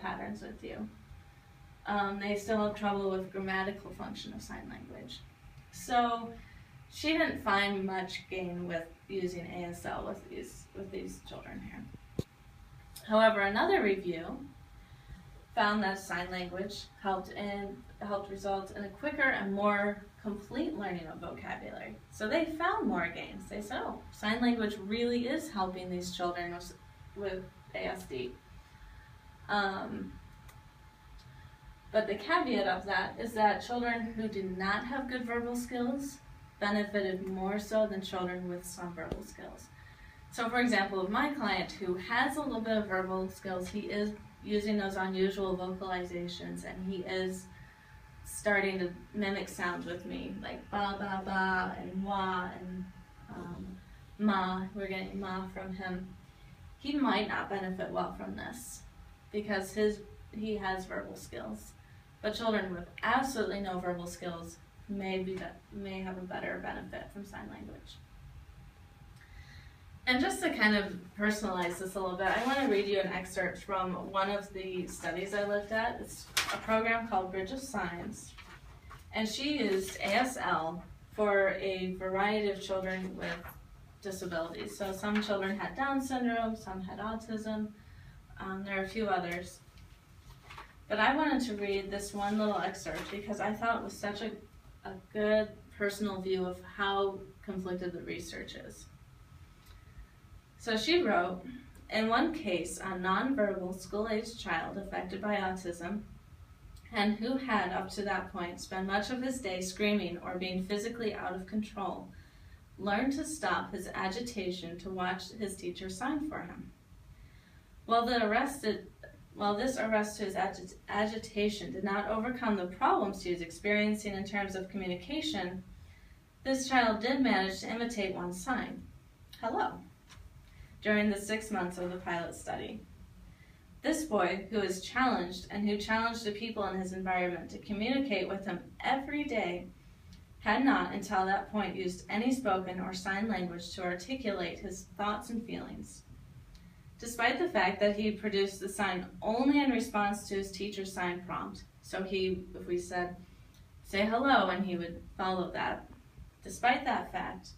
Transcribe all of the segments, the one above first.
patterns with you. They still have trouble with grammatical function of sign language. So she didn't find much gain with using ASL with these children here. However, another review found that sign language helped result in a quicker and more complete learning of vocabulary. So they found more gains. They said, oh, sign language really is helping these children with ASD. But the caveat of that is that children who did not have good verbal skills benefited more so than children with some verbal skills. So for example, with my client who has a little bit of verbal skills, he is using those unusual vocalizations, and he is starting to mimic sounds with me, like ba, ba, ba, and wa, and ma. We're getting ma from him. He might not benefit well from this because he has verbal skills. But children with absolutely no verbal skills may have a better benefit from sign language. And just to kind of personalize this a little bit, I want to read you an excerpt from one of the studies I looked at. It's a program called Bridge of Signs. And she used ASL for a variety of children with disabilities. So some children had Down syndrome, some had autism. There are a few others. But I wanted to read this one little excerpt because I thought it was such a good personal view of how conflicted the research is. So she wrote, in one case, a nonverbal school-aged child affected by autism and who had, up to that point, spent much of his day screaming or being physically out of control, learned to stop his agitation to watch his teacher sign for him. While this arrest to his agitation did not overcome the problems he was experiencing in terms of communication, this child did manage to imitate one sign, hello, during the 6 months of the pilot study. This boy, who was challenged and who challenged the people in his environment to communicate with him every day, had not until that point used any spoken or sign language to articulate his thoughts and feelings. Despite the fact that he produced the sign only in response to his teacher's sign prompt, so if we said, say hello, and he would follow that. Despite that fact,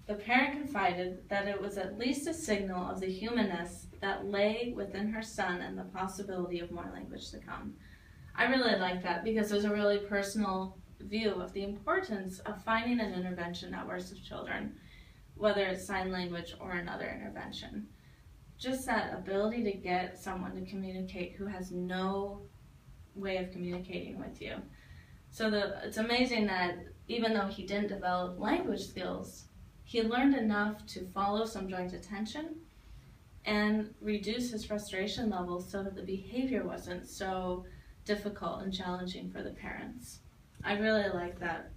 the parent confided that it was at least a signal of the humanness that lay within her son and the possibility of more language to come. I really like that because there's a really personal view of the importance of finding an intervention that works with children, whether it's sign language or another intervention. Just that ability to get someone to communicate who has no way of communicating with you. So it's amazing that even though he didn't develop language skills, he learned enough to follow some joint attention and reduce his frustration levels so that the behavior wasn't so difficult and challenging for the parents. I really like that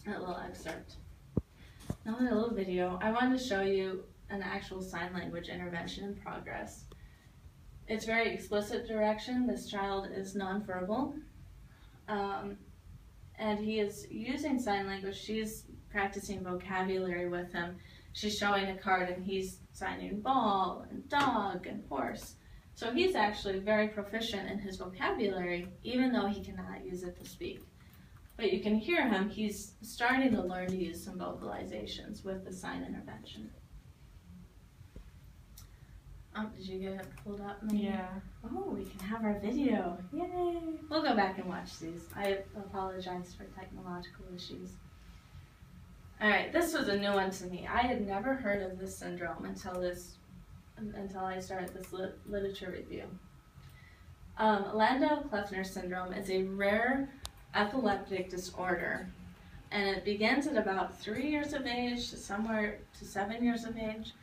little excerpt. Now in a little video, I wanted to show you an actual sign language intervention in progress. It's very explicit direction. This child is nonverbal, and he is using sign language. She's practicing vocabulary with him. She's showing a card and he's signing ball and dog and horse. So he's actually very proficient in his vocabulary, even though he cannot use it to speak. But you can hear him, he's starting to learn to use some vocalizations with the sign intervention. Oh, did you get it pulled up? Yeah. Oh, we can have our video. Yay! We'll go back and watch these. I apologize for technological issues. Alright, this was a new one to me. I had never heard of this syndrome until I started this literature review. Landau-Kleffner syndrome is a rare epileptic disorder, and it begins at about 3 years of age to 7 years of age.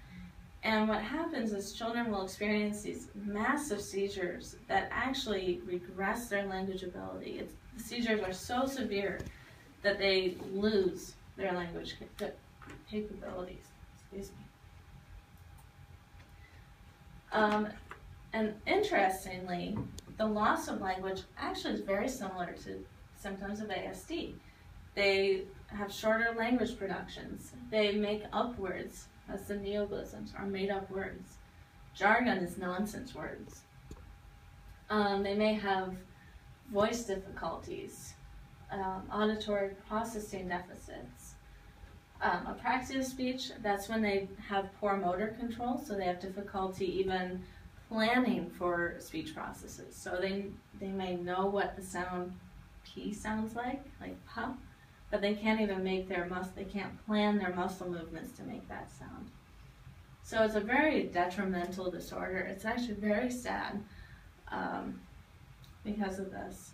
And what happens is children will experience these massive seizures that actually regress their language ability. The seizures are so severe that they lose their language capabilities. Excuse me. And interestingly, the loss of language actually is very similar to symptoms of ASD. They have shorter language productions. They make up words. That's the neologisms, are made up words. Jargon is nonsense words. They may have voice difficulties, auditory processing deficits. Apraxia speech, that's when they have poor motor control, so they have difficulty even planning for speech processes. So they may know what the sound P sounds like puh, but they can't even make they can't plan their muscle movements to make that sound. So it's a very detrimental disorder. It's actually very sad because of this.